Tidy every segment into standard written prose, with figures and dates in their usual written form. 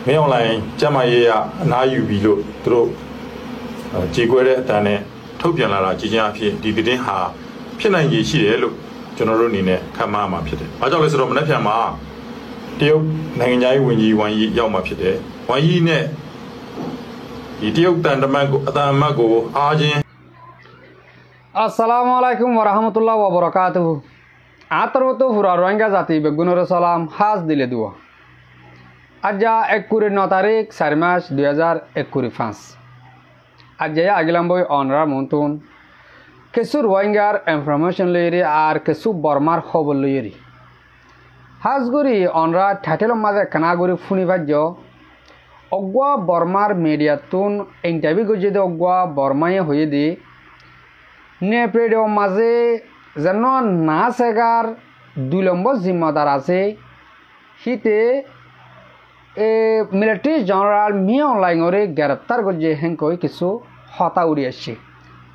မင်းအွန်လိုင်းကျမရေးရအနားယူပြီးလို့သူတို့ကြေကွဲတဲ့အတန်းနဲ့ထုတ်ပြန်လာတာကြည်ချင်းအဖြစ်ဒီသတင်းဟာဖြစ်နိုင်ရည်ရှိတယ်လို့ကျွန်တော်တို့အနေနဲ့ခန့်မှန်းမှာဖြစ်တယ်။ဘာကြောင့်လဲဆိုတော့မနေ့ဖြန်မှာတရုတ်နိုင်ငံသားရေးဝန်ကြီးဝမ်ယီရောက်မှာဖြစ်တယ်။ဝမ်ယီနဲ့ဒီတရုတ်တန်တမန်ကိုအတန်အမတ်ကိုအားချင်း আসসালামু আলাইকুম ওয়া রাহমাতুল্লাহি ওয়া বারাকাতুহু আতরতো হুরা রোহিঙ্গা জাতি বেগুনের সালাম হাজ দিলে দুয়া আজা 9 তারিখ 4 মাস 2025 আজা আগিলাম বই অনরা মন্তুন কিছু রোহিঙ্গার ইনফরমেশন লইরি আর কিছু বর্মার খবর লইরি হাজগুরি অনরা টাইটেল মাঝে কানাগুরি ফুনিবাজ্য অগওয়া বর্মার মিডিয়াতুন ইন্টারভিউ গজে দে অগওয়া বর্মায়ে হয়ে দি নেপ্রেডো মাঝে যেন না সেগার 2 নম্বর জিম্মাদার আছে হিতে মিলিটারি জেনারেল মিয়া অনলাইনরে গ্রেপ্তার গজে হেঙ্কই কিছু হতা উড়ি আসছে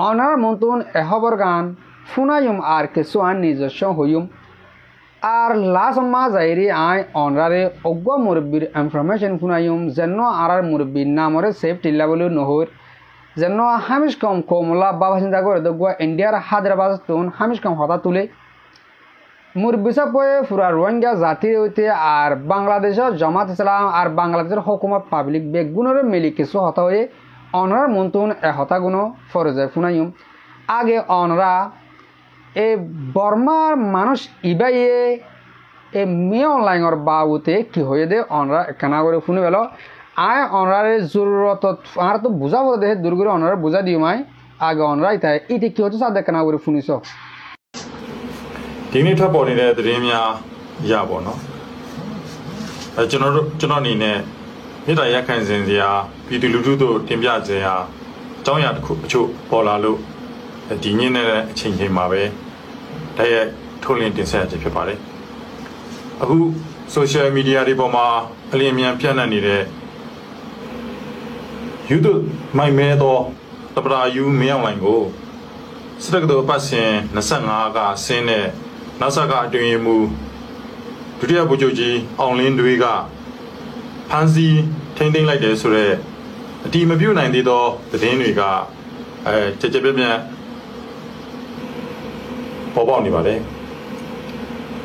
অনার মন্তন এহবর গান ফুনায়ুম আর কিছু আন নিজস্ব হইম আর লাস্ট মাস যাইরি আই অনরারে অগওয়া মুরব্বির ইনফরমেশন ফুনায়ুম যেন আর মুরব্বির নামরে সেফ টিল্লা বলে নহর যেন হামিশ কম কমলা বাবা চিন্তা করে দেখবা ইন্ডিয়ার হায়দ্রাবাদ তুন হামিশ কম হতা তুলে মুরব্বিসা পয়ে পুরা রোহিঙ্গা জাতি হইতে আর বাংলাদেশের জামাত ইসলাম আর বাংলাদেশের হুকুমত পাবলিক বেগুনের মিলি কিছু হতা হয়ে অনরার মন্তুন এ হতাগুণ ফরজে ফুনাইম আগে অনরা এ বর্মার মানুষ ইবাইয়ে এ মেয়ে অনলাইনের বাবুতে কি হয়ে দে অনরা কেনা করে ফুনে পেল আয় অনরারে জরুরত আর তো বুঝাবো দেহে দূর করে অনরা বুঝা দিও মাই আগে অনরাই তাই ইটি কি হতো সাদে কেনা করে ফুনিস ဒီနေ့ထပ်ပေါ်နေတဲ့သတင်းများရပါတော့ကျွန်တော်အနေနဲ့မြေတားရက်ခံစဉ်စရာပြည်သူလူထုတို့တင်ပြခြင်းဟာအကြောင်းအရာတစ်ခုအချို့ပေါ်လာလို့ဒီညနေတဲ့အချိန်မှာပဲတရက်ထုတ်လင်းတင်ဆက်ရခြင်းဖြစ်ပါတယ်အခု social media တွေပေါ်မှာအလင်းအမြန်ပြန့်နှံ့နေတဲ့ YouTube မိုင်မဲတော့တပရာယူမင်းအောင်လိုင်းကိုစတကတော့ပတ်စဉ်25ကဆင်းတဲ့နောက်ဆက်ကအတွေ့အမှုဒုတိယဗိုလ်ချုပ်ကြီးအောင်လင်းတွေကဖမ်းဆီးထိန်းသိမ်းလိုက်တယ်ဆိုတော့အတီမပြုတ်နိုင်သေးသောသတင်းတွေကကြကြပြပြပေါ်ပေါက်နေပါတယ်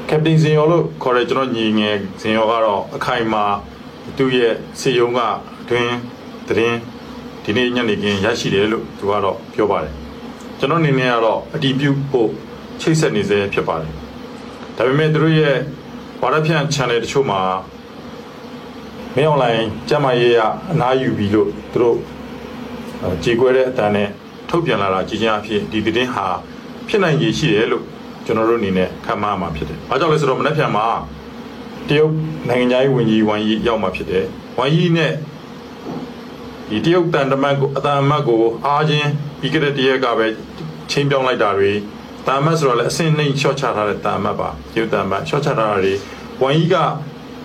ကပတိန်စင်ရောလို့ခေါ်တဲ့ကျွန်တော်ညီငယ်စင်ရောကတော့အခိုင်အမာသူ့ရဲ့စေယုံကတွင်သတင်းဒီနေ့ညနေခင်းရရှိတယ်လို့သူကတော့ပြောပါတယ်ကျွန်တော်အနေနဲ့ကတော့အတီးပြုတ်ဖို့ချိတ်ဆက်နေစေဖြစ်ပါတယ်ဒါပေမဲ့သူတို့ရဲ့ဝါဒဖြန့် channel တချို့မှာမင်းအွန်လိုင်းကျမရေးရအနားယူပြီးလို့သူတို့ကြေကွဲတဲ့အတန်းနဲ့ထုတ်ပြန်လာတာကြည်ချင်းအဖြစ်ဒီသတင်းဟာဖြစ်နိုင်ရည်ရှိတယ်လို့ကျွန်တော်တို့အနေနဲ့ခန့်မှန်းမှာဖြစ်တယ်။ဘာကြောင့်လဲဆိုတော့မနေ့ဖြန်မှာတရုတ်နိုင်ငံသားရေးဝန်ကြီးဝမ်ယီရောက်မှာဖြစ်တယ်။ဝမ်ယီနဲ့ဒီတရုတ်တန်တမန်ကိုအတန်အမတ်ကိုအားချင်းပြီးခဲ့တဲ့တရက်ကပဲချင်းပြောင်းလိုက်တာတွေတန်အမတ်ဆိုတော့လည်းအစင်းနှိမ်ရှော့ချထားတဲ့တန်အမတ်ပါတရုတ်တန်အမတ်ရှော့ချထားတာတွေဝမ်ယီက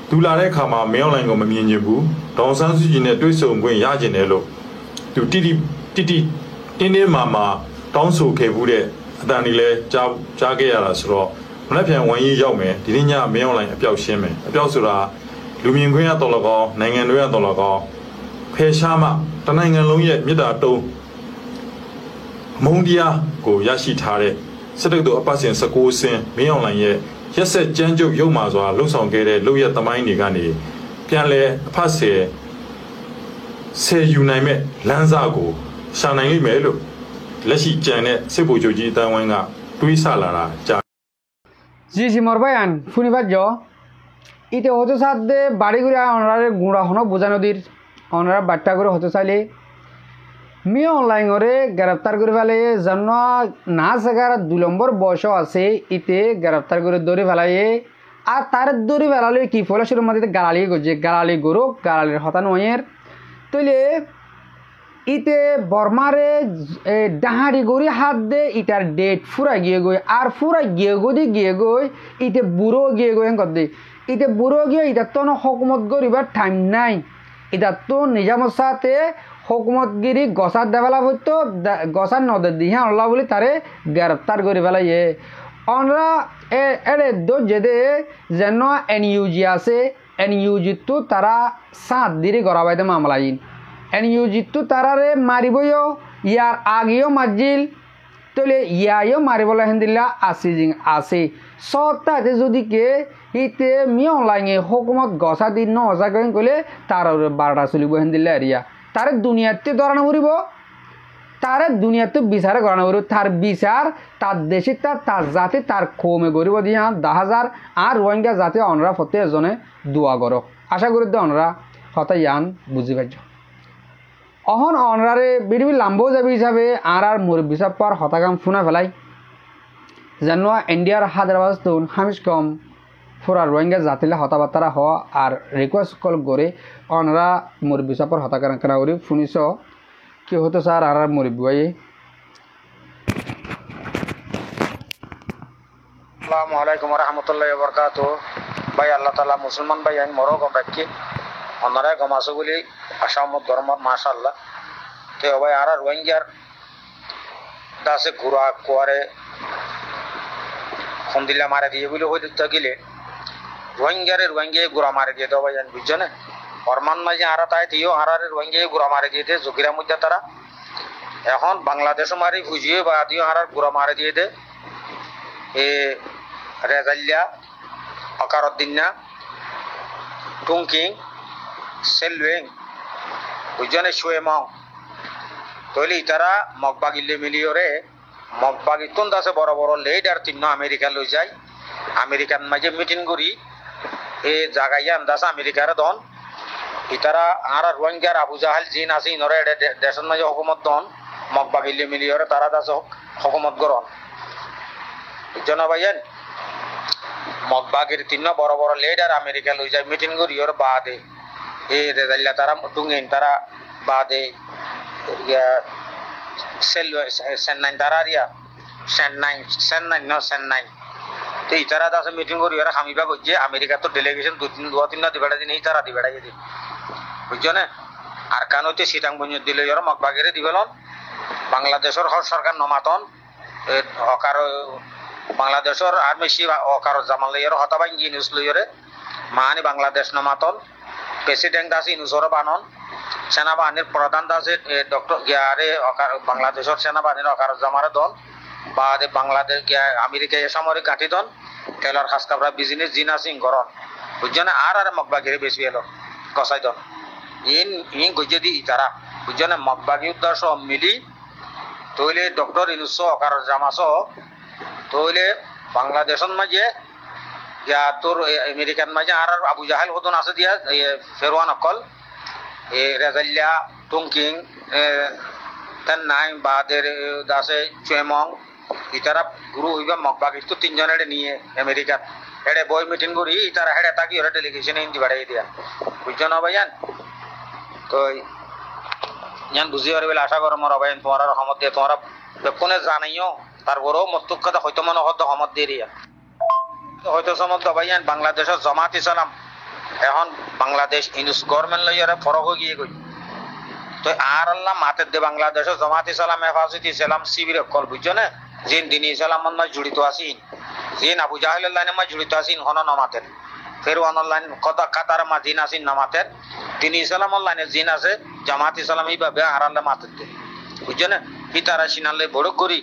ဒူလာတဲ့အခါမှာမင်းအွန်လိုင်းကိုမမြင်ချင်ဘူးဒေါန်ဆန်းစုကြည်နဲ့တွေ့ဆုံခွင့်ရကျင်တယ်လို့သူတိတင်းမာတောင်းဆိုခဲ့ဘူးတဲ့အတန်ကြီးလဲကြားခဲ့ရတာဆိုတော့မနေ့ပြန်ဝမ်ယီရောက်မယ်ဒီနေ့ညမင်းအွန်လိုင်းအပြောက်ရှင်းမယ်အပြောက်ဆိုတာလူမြင်ခွင့်ရတော်လကောနိုင်ငံတွေရတော်လကောဖယ်ရှားမှတနိုင်ငံလုံးရဲ့မြစ်တာတုံးမုံတရားကိုရရှိထားတဲ့စစ်တပ်တို့အပတ်စဉ်19ဆင်းမင်းအွန်လိုင်းရဲ့ရက်ဆက်ကြမ်းကြုတ်ရုပ်မာစွာလှုပ်ဆောင်ခဲ့တဲ့လုပ်ရသမိုင်းတွေကနေပြန်လဲအဖတ်ဆယ်ယူနိုင်မဲ့လမ်းစာကိုရှာနိုင်လိမ့်မယ်လို့လက်ရှိကြံတဲ့စစ်ဗိုလ်ချုပ်ကြီးအတန်းဝိုင်းကတွေးဆလာတာကြာজি মরবায়ান ফুনিবাজ্য ইতে হতে সাথে বাড়ি ঘুরে অনরারে গুঁড়া হনো বোঝা নদীর অনরা বাট্টা করে হতে চাইলে মেয়ে অনলাইনরে গ্রেপ্তার করে ফেলে যেন না শেখার 2 নম্বর বয়স আছে ইতে গ্রেপ্তার করে দৌড়ে ফেলাইয়ে আর তার দৌড়ে ফেলালে কি ফলে শুরুর মধ্যে গালালি গজে গালালি গরু গালালির হতা নয়ের তৈলে ইতে বর্মারে ডাহাড়ি গড়ি হাত দে ইটার ডেট ফুরা গিয়ে গই আর ফুরা গিয়ে গই ইতে বুড়ো গিয়ে গই কর দে ইতে বুড়ো গিয়ে ইটার তো হকুমত গরিবার টাইম নাই ইটার তো নিজামত সাথে হকুমতগিরি গসার দেওয়ালা হইতো গসার নদের দিহা আল্লাহ বলে তারে গ্রেপ্তার করে ফেলাইয়ে অনরা এরে দো যেদে যেন এনইউজি আছে এনইউজিতু তারা সাত দিরে গড়াবাইতে মামলাইন এনইউজিতু তারারে মারিবইও ইয়ার আগেও মারজিল তলে ইয়াইও মারিবলে হেন্দিল্লা আসি জিং আসি সত্তাতে যদি কে ইতে মিয়ং লাইনে হুকুমত গসা দিন ন অজা কইন কইলে তার বারোটা চলিব হেন্দিল্লা এরিয়া তারে দুনিয়াতে ধরানো পড়িব তারে দুনিয়াতে বিচারে গড়ানো পড়িব তার বিচার তার দেশে তার জাতি তার কমে গরিব দিয়া 10,000 আর রোহিঙ্গা জাতি অনরা ফতে এজনে দোয়া করো আশা করি অনরা হতা ইয়ান বুঝি পাইছ অহন অনরারে বিড়বি লাম্বও যাবি হিসাবে আর মুরব্বী সাপ্পার হতাকাম ফুনা ফেলাই জানোয়া ইন্ডিয়ার হায়দ্রাবাদ তুন হামিশ কম ফুরা রোহিঙ্গা জাতিলে হতাবার্তারা হওয়া আর রিকোয়েস্ট কল করে অনরা মুরব্বী সাপ্পার হতাকার করি ফুনিস কি হতো স্যার আর মুরব্বী ভাই আসসালামু আলাইকুম রহমতুল্লাহ বরকাত ভাই আল্লাহ তালা মুসলমান ভাই আইন মরো গম রাখি অন্যরাই গম আছো বলে আসামত ধর্মত মাশাল্লাহ তো ভাই আর রোহিঙ্গার দাসে ঘুরা কুয়ারে খন্দিলা মারে দিয়ে বলে হইতে গেলে রোহিঙ্গায় ঘুরা মারে দিয়ে তো ভাই আইন বুঝছো না ফরমান মাঝে আরা তাই দিও আরারে রোহিঙ্গায় ঘুরা মারে দিয়ে দে জকিরা মধ্যে তারা এখন বাংলাদেশও মারি বুঝিয়ে বা দিও আরার ঘুরা মারে দিয়ে দে এ রেজাল্লা অকারুদ্দিনা টুংকিং সেলওয়েং বুঝনে শুয়েমং তৈলি তারা মগবাগিলে মিলিয়রে মগবাগিতুন দাসে বড় বড় লিডার তিন আমেরিকা লই যায় আমেরিকান মাঝে মিটিং করি এ জাগাইয়া আন্দাজ আমেরিকার দন ইতারা আর রোহিঙ্গার আবু জাহাল জিন আছে ইনরে দেশের মাঝে হুকুমত দন মগবাগিলে মিলিয়রে তারা দাস হুকুমত গরন জনবাইন মগবাগের তিন বড় বড় লিডার আমেরিকা লই যায় মিটিং করি ওর বাদে এ রেজাল্লা তারা টুঙ্গেন তারা বাদে সেন্নাইন তারা রিয়া সেন্নাইন তো ইতারা দাসে মিটিং করি ওরা হামিবা বুঝছে আমেরিকা তো ডেলিগেশন দু তিন দিবেড়া দিন এই তারা দিবেড়াই দিন বুঝছো না আর কানতে সিটাং বঞ্জ দিলে ওরা মগবাগেরে দিবেলন বাংলাদেশের সরকার নমাতন অকার বাংলাদেশের আর বেশি অকার জামাল লইয়ার হতাবাই নিউজ লইয়ারে মানি বাংলাদেশ নমাতন প্রেসিডেন্ট আছে ইনুসর বানন সেনাবাহিনীর প্রধান আছে ডক্টর গিয়ারে বাংলাদেশের সেনাবাহিনীর অকার জামারে দন বা বাংলাদেশ আমেরিকা সামরিক ঘাঁটি দন টেলর খাসকাবরা বিজনেস জিনা সিং গরন বুঝছেন আর মগবাগিরে বেশি এলো কসাই দন ইন গুজে দি তারা বুঝছেন মগবাগি উদ্দেশ্য মিলি তৈলে ডক্টর ইনুস অকার জামাস তৈলে বাংলাদেশের মাঝে ইয়া তোর আমেরিকান মাঝে আর আবু জাহেল হতন আছে দিয়া ফেরওয়ান অকল এ রেজাল্লা টুংকিং তেন্নাই বাদের দাসে চুয়েমং ইতারা গুরু হইবা মগবাগির তো তিনজন এড়ে নিয়ে আমেরিকার এড়ে বই মিটিং করি ইতারা হেড়ে তাকি ওরা ডেলিগেশনে হিন্দি বাড়াই দিয়া বুঝছো না ভাইয়ান তো ইয়ান বুঝি আর বলে আশা করো মোরা ভাইয়ান তোমার রহমত দিয়ে তোমরা কোনে জানাইও তারপরেও মতুক কথা হয়তো মনে হতো রহমত দিয়ে রিয়া হয়তো সমস্ত ভাইয়ান বাংলাদেশের জামাত ইসলাম এখন বাংলাদেশ ইউনুস গভর্নমেন্ট লইয়ারে ফরক হয়ে গিয়ে গই তো আর আল্লাহ মাতের দে বাংলাদেশের জামাত ইসলাম হেফাজত ইসলাম শিবির কল বুঝছো না জিন দিন ইসলাম মাঝে জড়িত আছেন জিন আবু জাহেলের লাইনে মাঝে জড়িত আছেন হন নমাতের ফের অনলাইন কথা কাতার মা জিন আছেন নামাতের দিন ইসলামের লাইনে জিন আছে জামাত ইসলাম এইভাবে আর আল্লাহ মাতের দে বুঝছো না ইতারা সিনালে বড় করি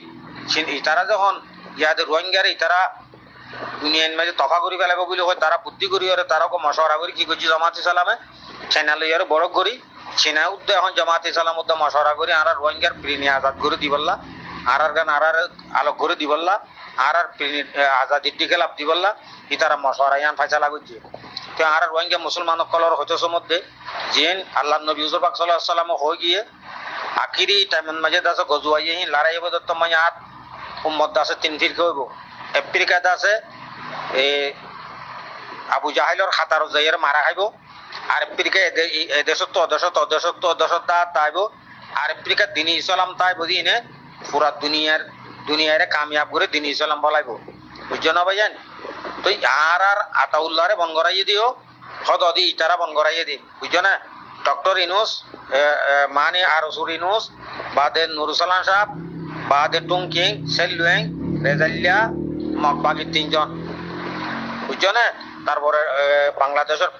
ইতারা যখন ইয়াদের রোহিঙ্গারে ইতারা দুনিয়ার মাঝে তফা করি ফেলাব বলে হয় তারা বুদ্ধি করি আর তারাকে মশওয়ারা করি কি করছি জামাত ইসলামে সেনা লইয়ারে বড় করি সেনা উদ্দে এখন জামাত ইসলাম উদ্দে মশওয়ারা করি আর রোহিঙ্গার প্রিনি আজাদ করে দিবল্লা আর গান আর আলোক করে দিবল্লা আর প্রিনি আজাদির দিকে লাভ দিবল্লা ই তারা মশওয়ারা ইয়ান ফাইসালা করছে তো আর রোহিঙ্গা মুসলমান কলর হইতেছ মধ্যে যেন আল্লাহ নবী হুজুর পাক সাল্লাল্লাহু আলাইহি ওয়াসাল্লাম হয়ে গিয়ে আখিরি টাইমের মাঝে দাসে গজুয়াইয়ে লড়াই হবে তো মাই আত উম্মত দাসে তিন ফির কইব আফ্রিকা দাসে এ আবু জাহেলের খাতার যাইয়ের মারা খাইব আর আফ্রিকা দেশত তাইব আর আফ্রিকা দিন ইসলাম তাইব দিনে পুরা দুনিয়ারে কামিয়াব করে দিন ইসলাম বলাইব বুঝছো না ভাইজান তো আর আতাউল্লাহরে বন করাইয়ে দিও হদ দি ইতারা বন করাইয়ে দি বুঝছো না ডক্টর ইনুস মানে আর রসুল ইনুস বাদে নুরুসালাম সাহেব বাদে টুংকিং সেলওয়েং রেজাল্লা মগবাগির তিনজন বুঝছো না তারপরে বাংলাদেশের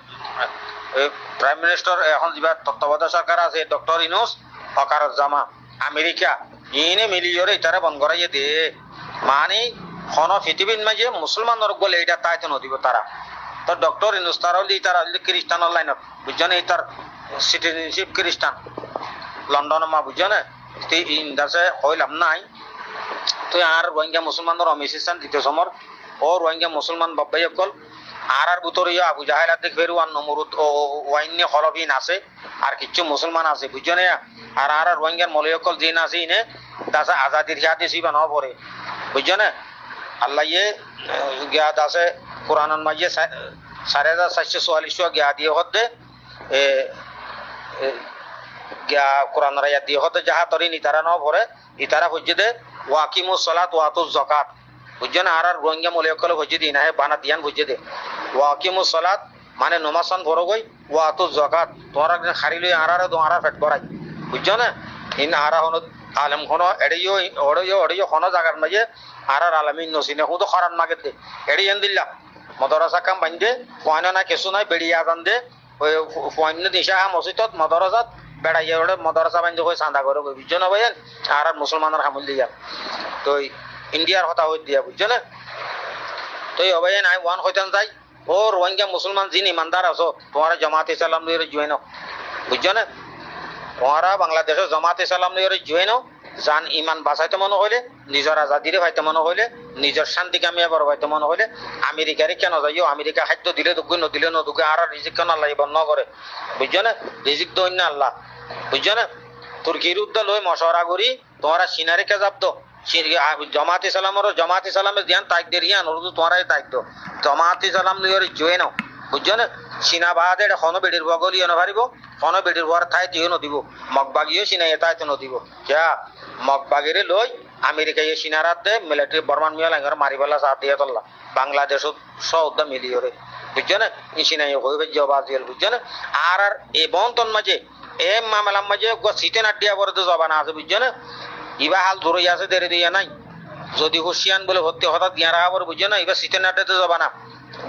প্রাইম মিনিস্টার এখন যা তত্ত্বাবধায়ক সরকার আছে ডক্টর ইনুস হকারুজ্জামা আমেরিকা ইনে মিলিয়রে ইতারে বন্ধ করাইয়ে দে মানে খন পৃথিবীর মাঝে মুসলমানের বলে এটা তাইতে নদীব তারা তো ডক্টর ইনুস তারা খ্রিস্টান লাইনত বুঝছো না তার সিটিজেনশিপ খ্রিস্টান লন্ডন মা বুঝছো না ইন্দাসে হইলাম নাই তো আর রোহিঙ্গা মুসলমানের অমিশিস্তান দ্বিতীয় সমর ও রোহিঙ্গা মুসলমান বাব্বাই অকল আর ভিতরে আবু জাহেল দেখ ফেরুয়ান নমরুদ ও ওয়াইন্য হলবিন আছে আর কিছু মুসলমান আছে বুঝছো না আর রোহিঙ্গার মলয়কল জিন আছে ইনে দাসে আজাদির হিয়া দিছি বানাও পরে বুঝছো না আল্লাহ ইয়ে গিয়া দাসে কোরআন মাঝে 4,444 গিয়া দিয়ে হতে গিয়া কোরআন রায়া দিয়ে হতে যাহা তরি নিতারা ন পরে ইতারা হজ্জে দে ওয়াকিমুস সালাত ওয়াতুজ যাকাত বুঝছো না আর রোহিঙ্গা মলয়কল হজ্জে দিন হে বানা দিয়ান বুঝে দে ওয়াকিমুস সালাত মানে নমাজন বড় গই ওয়াতুজ যাকাত তোমরা খারি লই আর দোয়ারা পেট ভরাই বুঝছো না ইন আরা হন আলম খন এড়িও খন জায়গার মাঝে আর আলমিন নসিনে হুদ খরান মাগে দে এড়ি দিল্লা মদরসা কাম বান্ধে পয়না না কিছু নাই বেড়িয়া আজান দে ওই পয়না দিশা মসজিদত মদরসাত বেড়াইয়া ওড়ে মদরসা বান্ধে কই চাঁদা করে বুঝছো না ভাইয়েন আর মুসলমানের হামুল দিয়া তো ইন্ডিয়ার হতা হই দিয়া বুঝছো না তো ভাইয়েন আই ওয়ান হইতান যাই ও রোহিঙ্গা মুসলমান যিনি ইমানদার আছো তোমার জামাত ইসলাম লইরে জয়েন বুঝছো না তোমরা বাংলাদেশের জামাত ইসলাম লইরে জয়েন জান ইমান বাঁচাইতে মনে হইলে নিজের আজাদিরে ভাইতে মনে হইলে নিজের শান্তি কামিয়া বড় ভাইতে মনে হইলে আমেরিকারে কেন যাইও আমেরিকা খাদ্য দিলে দুঃখ নদিলে নদুকে আর রিজিক কেন আল্লাহ বন্ধ করে বুঝছো না রিজিক তো অন্য আল্লাহ বুঝছো না তুর্কির উদ্দা লই মশওয়ারা করি তোমরা সিনারে কে যাবতো জামাত ইসলামের ধ্যান তাইক দের ইয়ান ওর তোমরাই তাইক দো জামাত ইসলাম লইরে জয়েন বুঝছো না সিনা বাদে খন বেডির বগল ইয়ে নভারিব খন বেডির বর ঠাই দিও নদিব মগবাগিও সিনা এটাইতে নদিব যা মগবাগিরে লই আমেরিকা ইয়ে সিনারাত দে মিলিটারি বর্মান মিয়া লাঙ্গার মারিবালা সাথ দিয়ে তল্লা বাংলাদেশ সৌদা মিলিয়রে বুঝছো না ই সিনা হইবে জবাব দিল বুঝছো না আর এ বন্তন মাঝে এ মামলার মাঝে সিটে নাটিয়া পরে তো জবানা আছে বুঝছো না ইবা হাল ধরে আছে দেরে দিয়া নাই যদি হুশিয়ান বলে হতে হঠাৎ দিয়া রাখা পরে বুঝছো না এবার সিটে নাটে জবানা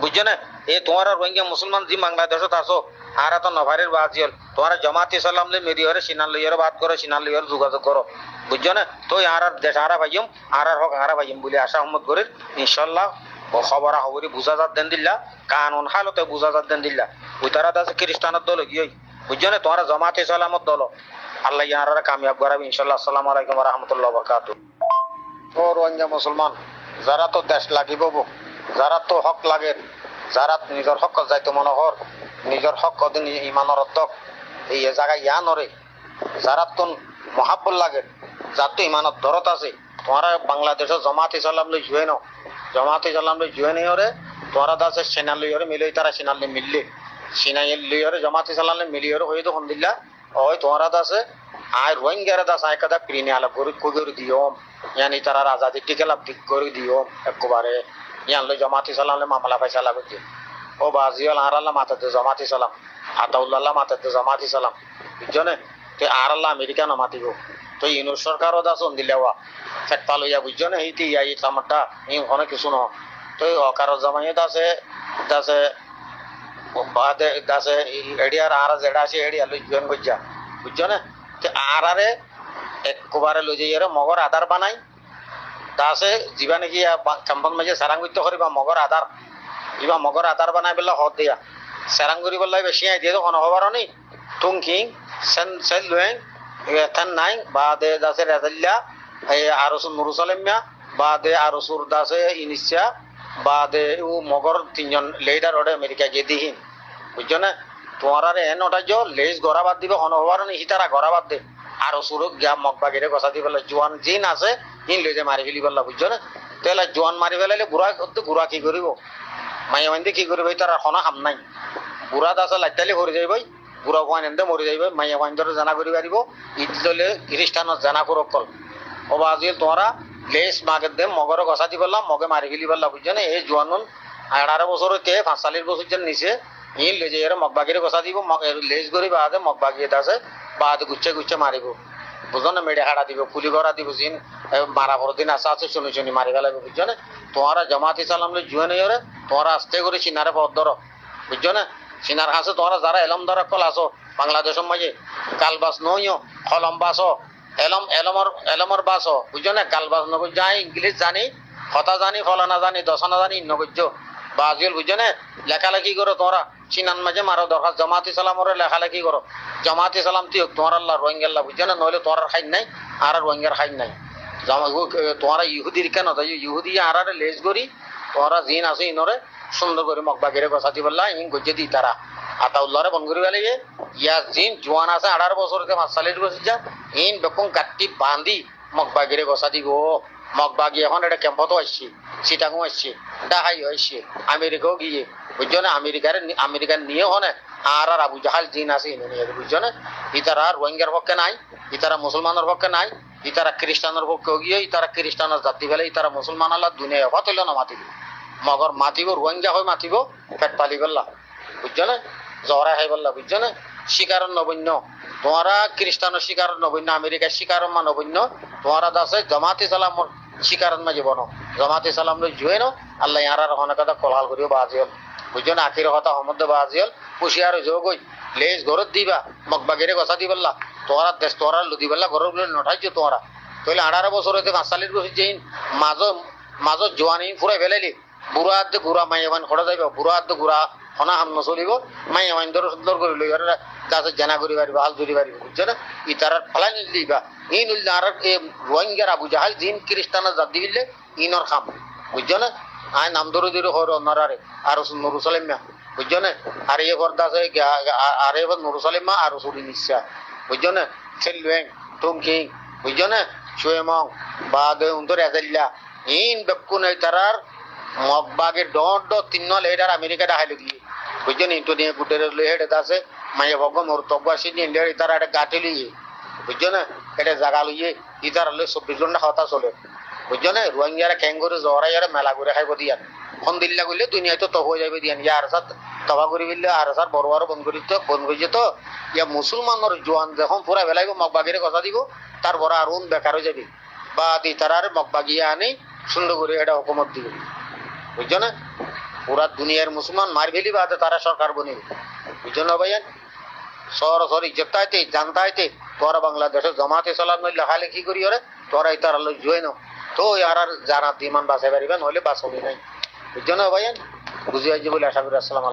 বুঝছো না এ তোমার রোহিঙ্গা মুসলমান জি বাংলাদেশত আসো আর তো নভারের বাজিল তোমার জামাত ইসলাম লে মেরিয়রে সিনাল লইয়রে বাদ করো সিনাল লইয়রে যোগাযোগ করো বুঝছো না তো আর দেশ আরা ভাইম আর হক আরা ভাইম বলে আশা আহমদ করির ইনশাল্লাহ খবরা খবরি বুঝা যাত দেন দিল্লা কানুন হালতে বুঝা যাত দেন দিল্লা ওই তারা আছে খ্রিস্টানের দল গিয়ে বুঝছো না তোমার জামাত ইসলামত দল আল্লাহ ইয়ারা কামিয়াব করাবে ইনশাল্লাহ। আসসালামু আলাইকুম ওয়া রাহমাতুল্লাহি ওয়া বারাকাতুহু। ও রোহিঙ্গা মুসলমান যারা তো দেশ লাগিব যারা তো হক লাগে যারা নিজের হক যাইতে মনোহর নিজের হক কদিন ইমানের অর্থক এই জায়গায় ইয়া নরে যারা তো মহাব্বত লাগে যার তো ইমানত ধরত আছে তোমরা বাংলাদেশের জামাত ইসলাম লই জুয়ে নাও জামাত ইসলাম লই জুয়ে নিয়রে তোমরা দাসে সেনা লইয়রে মিলে তারা সেনা লই মিললে সেনা লইয়রে জামাত ইসলাম লই মিলিয়রে হয়ে তো হন্দিল্লা ওই তোমরা দাসে আর রোহিঙ্গারা দাস আয় কাদা প্রিনে আলা করে দিও ইয়ানি তারা আজাদি টিকে লাভ ঠিক করে দিও একবারে ইয়ান লই জামাত ইসলাম লই মামলা পয়সা লাগবে ও বাজিয়াল আর আল্লাহ মাতাতে জামাত ইসলাম আতাউল্লাহ মাতাতে জামাত ইসলাম বুঝছো না তে আর আল্লাহ আমেরিকা না মাতিব তো ইউনুস সরকারও দাস দিলেওয়া ফেটপা লইয়া বুঝছো না এইটি ইয়াই তামারটা ই ওখানে কিছু ন তো অকারো জামাইয়ে দাসে দাসে বাদে দাসে এডিয়ার আর যেটা আছে এডিয়া লই জয়েন করছা বুঝছো না তে আর আরে একবারে লই যাইয়ারে মগর আধার বানাই দাসে জীবা নাকি কাম্পন মাঝে সারাঙ্গিত করিবা মগর আধার ইবা মগর আধার বানাই পেলা হত দিয়া সেরাং করি বললাই বেশি আই দিয়ে কোনো হবার নেই টুংকিং সেন সেল লুয়েং এথান নাই বা দে দাসে রেজাল্লা এই আরসুর নুরুসালেমিয়া বা দে আরসুর দাসে ইনিসিয়া বা দে ও মগর তিনজন লিডার ওটা আমেরিকা গিয়ে দিহিন বুঝছো না তোমার আর এন ওটা যে লেজ গড়া বাদ দিবে কোনো হবার নেই হিতারা গড়া বাদ দে আরসুর গিয়া মগবাগিরে গছা দি পেলা জোয়ান জিন আছে ইন লেজে মারি ফেলি পেলা বুঝছো না তাহলে জোয়ান মারি ফেলাইলে গুড়া কি করিব মাইয়া মাইন্দে কি করবে তার এখনো হাম নাই বুড়া দাসা লাইটালি ভরে যাইব বুড়া পয়েন এনে মরে যাইব মাইয়া মাইন্দর জানা করি পারিব ঈদ ললে খ্রিস্টানত জানা করক কল ওবা আজিল তোমরা লেস মাগে দে মগর গছা দি পেলাম মগে মারি ফেলি পেলা বুঝছো না এই জোয়ানুন 18 বছরতে 45 বছর জন নিচে ইন লেজে এর মগবাগিরে গছা দিব লেজ গরি বাদে মগবাগিয়ে দাসে বাদ গুচ্ছে মারিব বুঝো না মেডে হাড়া দিব কুলি গড়া দিব জিন মারা বড় দিন আসা আছে শুনি মারি ফেলাবে বুঝছো না তোমরা জামাত ইসলাম লই জুয়ে নেই ওরে তোমরা আস্তে করে সিনারে পথ ধরো বুঝছো না সিনার কাছে তোমরা যারা এলম ধরা কল আসো বাংলাদেশের মাঝে কালবাস নইও কলম বাসো এলমর বাসো বুঝছো না কালবাস নগর যাই ইংলিশ জানি কথা জানি ফলানা জানি দশনা জানি নগর্য বাজিল বুঝছো না লেখালেখি করো তোমরা সিনান মাঝে মারো দরকার জামাত ইসলামরে লেখালেখি করো জামাত ইসলাম তুই তোমার আল্লাহ রোহিঙ্গাল্লাহ বুঝছো না নইলে তোর খাই নাই আর রোহিঙ্গার খাই নাই তোমরা ইহুদির কেন তাই ইহুদি আর লেজ করি তোমরা জিন আছে ইনরে সুন্দর করে মকবাগিরে গছাতি বললা ইন গজ্জে দি তারা আতাউল্লাহরে বন করি বেলে ইয়া জিন জোয়ান আছে 18 বছরতে মাসালির গছি যা ইন বেকম কাটি বাঁধি মকবাগিরে গছাতি গো মকবাগি এখন এটা ক্যাম্পতো আসছে সিটাগো আসছে ডাহাই আসছে আমেরিকাও গিয়ে বুঝছো না আমেরিকার নিয়ে হনে আর আবু জাহাল জিন আছে ইনে বুঝছো না ইতারা রোহিঙ্গার পক্ষে নাই ইতারা মুসলমানের পক্ষে নাই ইতারা খ্রিস্টানের পক্ষে গিয়ে ইতারা খ্রিস্টানের জাতি ফেলে ইতারা মুসলমান আল্লাহ দুনিয়া হত হইল না মাতিব মগর মাতিব রোহিঙ্গা হয়ে মাতিব পেট পালি বললা বুঝছো না জহরা খাই বললা বুঝছো না শিকার নবন্য তোমরা খ্রিস্টানের শিকার নবন্য আমেরিকার শিকার মা নবন্য তোমরা দাসে জামাতে সালামর শিকার মাঝে বনো জামাতে সালাম লই জুয়ে নো আল্লাহ ইয়ার হনে কথা কলহাল করিও বাজিল বুঝছো না আখির কথা হমদ বাজিল হুশিয়ার যোগই লেজ ঘরত দিবা মকবাগিরে গছা দি বললা তোমরা দেশ তোমরা লুদি বললা ঘর নঠাইছো তোমরা তাহলে 18 বছর হইতে মাসালির বসে যেইন মাঝো জোয়ানি ফুরাই ফেলাইলি বুড়া আদ গুড়া মাইয়াবান খড়া যাইব বুড়া আদ গুড়া হনা হাম নচলিব মাইয়াবান ধর সুন্দর করে লই আর গাছে জানা করি পারিব হাল ধরি পারিব বুঝছো না ইতার ফলাই নিলিবা ইন উল্লা আর রোহিঙ্গার আবু জাহাল জিন খ্রিস্টানের জাতি দিলে ইনর খাম বুঝছো না আয় নাম ধরে ধরে হর অন্যরারে আর নুরুসালেমা বুঝছো না আর এ ফর্দা আছে আর এ নুরুসালেমা আর সুরি নিশা বুঝছো না সেলওয়েং টুমকিং বুঝছো না সুয়েমং বাদ উন্তর এজাল্লা ইন বেকুন তারার মগবাগের ডট তিন লেডার আমেরিকা দেখাইলো গিয়ে বুঝছো না ইন্টো নিয়ে গুটের লেহেড আছে মাইয়া ভগ মোর তবাসী নিয়ে লেড তারা একটা গাঁঠি লিয়ে বুঝছো না এটা জায়গা লইয়ে ইতার হলে 24 ঘন্টা হতা চলে বুঝছো না রোহিঙ্গারা ক্যাঙ্গুরে জহরাইয়ারে মেলা করে খাইব দিয়ান ফোন দিল্লা করলে দুনিয়ায় তো হয়ে যাবে দিয়ান ইয়ার সাথ তবা করি বললে আর সার বড় বড় বন্ধ করি তো ইয়া মুসলমানের জোয়ান যখন পুরা বেলাইব মগবাগিরে কথা দিব তারপর আর বেকার হয়ে যাবে বা দি তারার মগবাগিয়ে আনি সুন্দর করে এটা হুকুমত দিবে বুঝছো না পুরা দুনিয়ার মুসলমান মার ফেলি বা তারা সরকার বনিবে বুঝছো না ভাইয়ান সরাসরি ইজ্জতাইতে জানতাইতে তোরা বাংলাদেশের জামাতে সালাম লেখালেখি করি ওরে তোরা ইতার আলো জুয়ে নাও তো আর যারা দিমান বাঁচাই পারিবে নইলে বাঁচবি নাই বুঝছো না ভাইয়ান বুঝে আসবে বলে আশা করি আসসালাম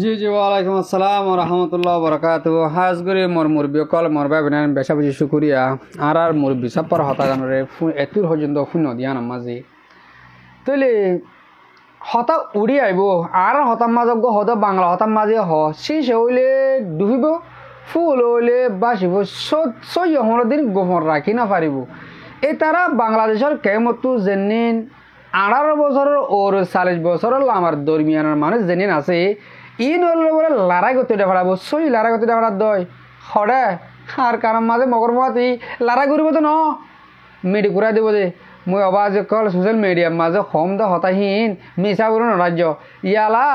জি জি ওয়ালাইকুম আসসালাম রহমতুল্লাহ বরকাত হাজ করে মোর মুরব্বী কল মোর ভাই বোন বেশা বেশি শুকুরিয়া আর মুরব্বী সব হতাগানরে এতুর পর্যন্ত শূন্য দিয়া নামাজি তাহলে হতা উড়ি আইব আর হতাম মাজক হত বাংলা হতাম মাঝে শেষ হইলে ডুবিব ফুল হইলে বাসিব সহর দিন গোপন রাখি না পারিব এই তারা বাংলাদেশের কেমতো জেনিন 18 বছরের ওর 40 বছরের আমার দরমিয়ানের মানুষ জেনিন আছে ই নইলে বলে লড়াই করতে দেখাব সই লড়াই করতে দেখা দয় হরে আর কারণ মাঝে মগর মাতি লড়াই করব তো ন মেডি ঘুরাই দেব যে মই অবাজ কল সোশ্যাল মিডিয়ার মাঝে হম দা হতাহীন মিশা বলো রাজ্য ইয়ালা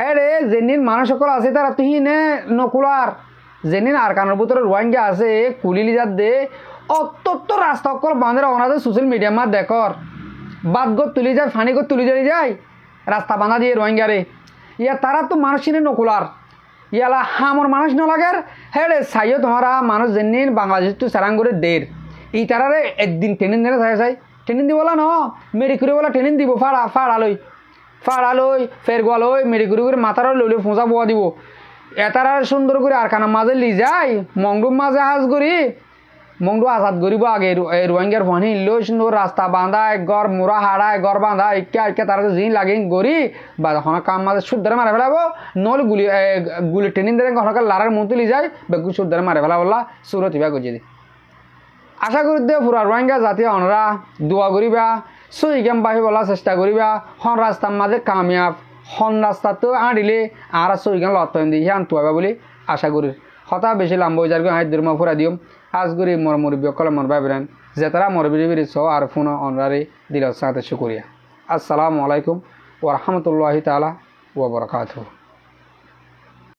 এরে যেনিন মানুষ সকল আছে তারা তুই নে নকুলার যেনিন আর কানের ভিতরে রোহিঙ্গা আছে কুলিলি যাত দে অত্যন্ত রাস্তা সকল বাঁধে ওনাদের সোশ্যাল মিডিয়ার মাঝ দেখর বাদ গো তুলি যায় ফানি গো তুলি যায় রাস্তা বাঁধা দিয়ে রোহিঙ্গারে ইয়া তারা তো মানুষ চিনে নকুলার ইয়ালা হামর মানুষ নলাগের হেড়ে চাইও তোমারা মানুষ যেনিন বাংলাদেশ তো সারাং করে দের ই তারারে একদিন ট্রেনিং দেনে চাই ট্রেনিং দিব ন মেরি করে বলা ট্রেনিং দিব ফাড়ালই ফের গোয়ালই মেরি করে মাথার লইলে ফোঁচা বোয়া দিব এতারা সুন্দর করে আর খানা মাঝে লি যায় মংডুর মাঝে হাজ করি মংডু আজাদ করিব আগে রোহিঙ্গার ফোন হিললেও সুন্দর রাস্তা বাঁধায় গড় মোড়া হাড়ায় গড় বাঁধায় ইকা তারা জিন লাগে গড়ি বা হনা কাম মাঝে শুদ্ধরে মারে ফেলাব নহলে গুলি ট্রেনিং দেন হনকার লারার মতো লি যায় বেগু শুদ্ধরে মারে ফেলা বললা সুরত ইবা গজিয়ে দি আশা করি দে পুরা রোহিঙ্গা জাতি অনরা দোয়া করিবা সই গেম বাহি বলা চেষ্টা করিবা হন রাস্তার মাঝে কামিয়াব হন রাস্তা তো আঁড়িলে আর সই গেম লত দি হিয়ান তুয়াবা বলে আশা করি হতা বেশি লাম্ব যার হাই দুর্মা ফুরা দিম আজ করি মোর মুরব্বী কলে মোর ভাই বোন যে তারা মোর বিড়ি স আর ফোন অনরারে দিল সাথে শুকুরিয়া আসসালামু আলাইকুম ওয়া রাহমাতুল্লাহি তাআলা ওয়া বারাকাতুহু।